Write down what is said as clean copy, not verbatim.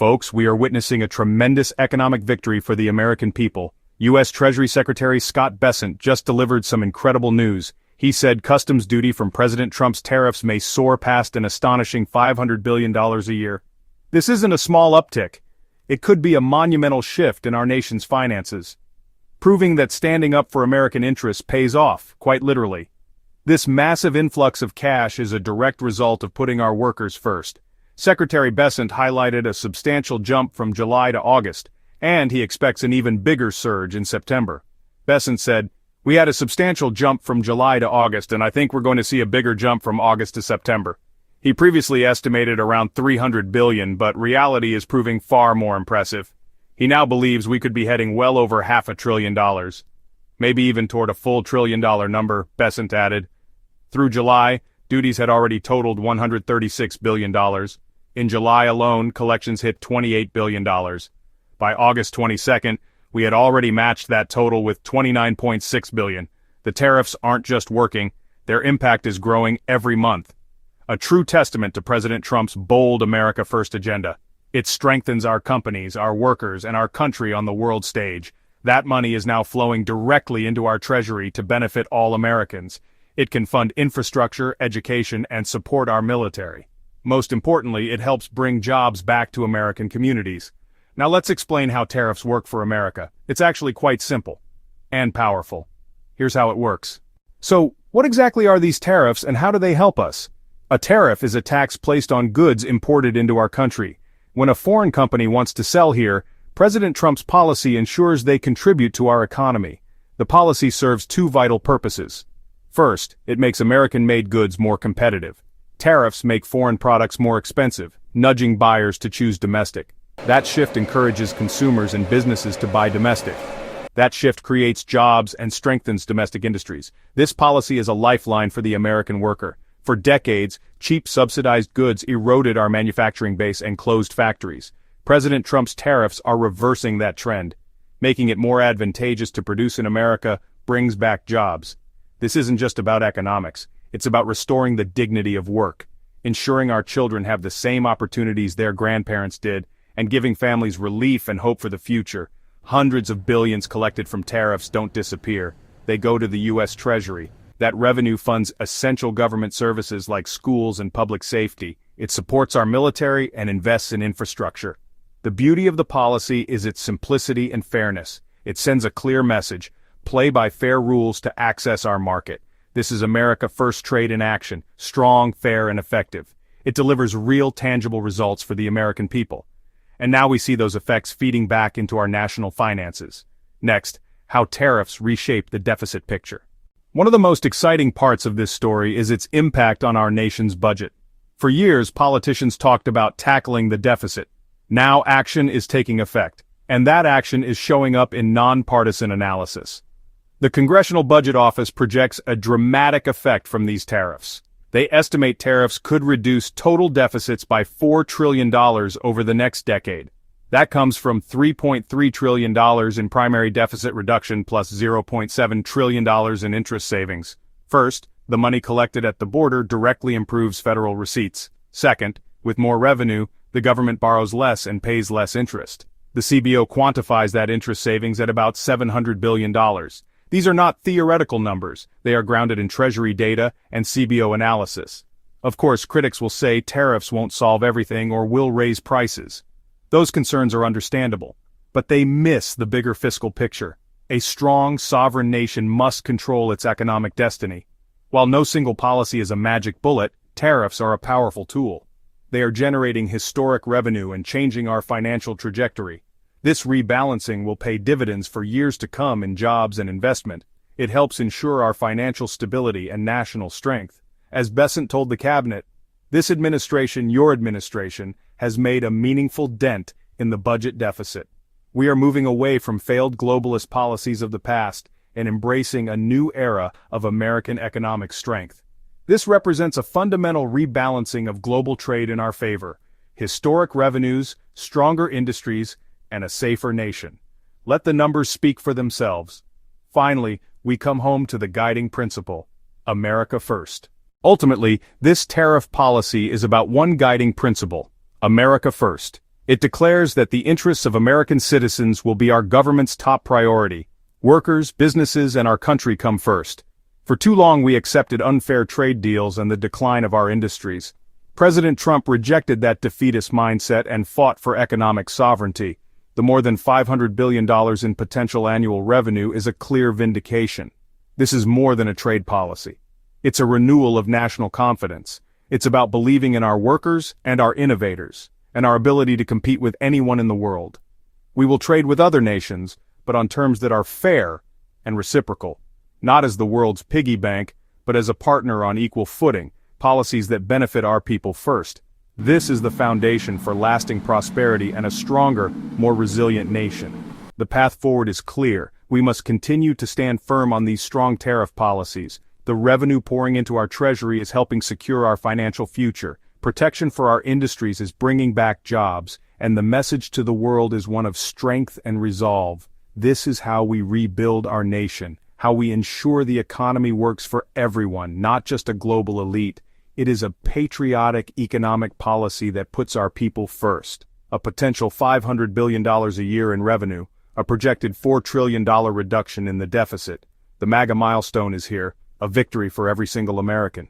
Folks, we are witnessing a tremendous economic victory for the American people. U.S. Treasury Secretary Scott Bessent just delivered some incredible news. He said customs duty from President Trump's tariffs may soar past an astonishing $500 billion a year. This isn't a small uptick. It could be a monumental shift in our nation's finances, proving that standing up for American interests pays off, quite literally. This massive influx of cash is a direct result of putting our workers first. Secretary Bessent highlighted a substantial jump from July to August, and he expects an even bigger surge in September. Bessent said, "We had a substantial jump from July to August, and I think we're going to see a bigger jump from August to September." He previously estimated around $300 billion, but reality is proving far more impressive. He now believes we could be heading well over $500 billion. Maybe even toward a full $1 trillion number, Bessent added. Through July, duties had already totaled $136 billion. In July alone, collections hit $28 billion. By August 22nd, we had already matched that total with $29.6 billion. The tariffs aren't just working, their impact is growing every month. A true testament to President Trump's bold America First agenda. It strengthens our companies, our workers, and our country on the world stage. That money is now flowing directly into our treasury to benefit all Americans. It can fund infrastructure, education, and support our military. Most importantly, it helps bring jobs back to American communities. Now let's explain how tariffs work for America. It's actually quite simple and powerful. Here's how it works. So, what exactly are these tariffs and how do they help us? A tariff is a tax placed on goods imported into our country. When a foreign company wants to sell here, President Trump's policy ensures they contribute to our economy. The policy serves two vital purposes. First, it makes American-made goods more competitive. Tariffs make foreign products more expensive, nudging buyers to choose domestic. That shift encourages consumers and businesses to buy domestic. That shift creates jobs and strengthens domestic industries. This policy is a lifeline for the American worker. For decades, cheap subsidized goods eroded our manufacturing base and closed factories. President Trump's tariffs are reversing that trend. Making it more advantageous to produce in America brings back jobs. This isn't just about economics. It's about restoring the dignity of work, ensuring our children have the same opportunities their grandparents did, and giving families relief and hope for the future. Hundreds of billions collected from tariffs don't disappear. They go to the U.S. Treasury. That revenue funds essential government services like schools and public safety. It supports our military and invests in infrastructure. The beauty of the policy is its simplicity and fairness. It sends a clear message: play by fair rules to access our market. This is America First trade in action, strong, fair, and effective. It delivers real, tangible results for the American people. And now we see those effects feeding back into our national finances. Next, how tariffs reshape the deficit picture. One of the most exciting parts of this story is its impact on our nation's budget. For years, politicians talked about tackling the deficit. Now action is taking effect, and that action is showing up in nonpartisan analysis. The Congressional Budget Office projects a dramatic effect from these tariffs. They estimate tariffs could reduce total deficits by $4 trillion over the next decade. That comes from $3.3 trillion in primary deficit reduction plus $0.7 trillion in interest savings. First, the money collected at the border directly improves federal receipts. Second, with more revenue, the government borrows less and pays less interest. The CBO quantifies that interest savings at about $700 billion. These are not theoretical numbers. They are grounded in Treasury data and CBO analysis. Of course, critics will say tariffs won't solve everything or will raise prices. Those concerns are understandable, but they miss the bigger fiscal picture. A strong, sovereign nation must control its economic destiny. While no single policy is a magic bullet, tariffs are a powerful tool. They are generating historic revenue and changing our financial trajectory. This rebalancing will pay dividends for years to come in jobs and investment. It helps ensure our financial stability and national strength. As Bessent told the cabinet, this administration, your administration, has made a meaningful dent in the budget deficit. We are moving away from failed globalist policies of the past and embracing a new era of American economic strength. This represents a fundamental rebalancing of global trade in our favor. Historic revenues, stronger industries, and a safer nation. Let the numbers speak for themselves. Finally, we come home to the guiding principle: America First. Ultimately, this tariff policy is about one guiding principle: America First. It declares that the interests of American citizens will be our government's top priority. Workers, businesses, and our country come first. For too long we accepted unfair trade deals and the decline of our industries. President Trump rejected that defeatist mindset and fought for economic sovereignty. The more than $500 billion in potential annual revenue is a clear vindication. This is more than a trade policy. It's a renewal of national confidence. It's about believing in our workers and our innovators, and our ability to compete with anyone in the world. We will trade with other nations, but on terms that are fair and reciprocal. Not as the world's piggy bank, but as a partner on equal footing, policies that benefit our people first. This is the foundation for lasting prosperity and a stronger, more resilient nation. The path forward is clear. We must continue to stand firm on these strong tariff policies. The revenue pouring into our treasury is helping secure our financial future. Protection for our industries is bringing back jobs, and the message to the world is one of strength and resolve. This is how we rebuild our nation, how we ensure the economy works for everyone, not just a global elite. It is a patriotic economic policy that puts our people first. A potential $500 billion a year in revenue, a projected $4 trillion reduction in the deficit. The MAGA milestone is here, a victory for every single American.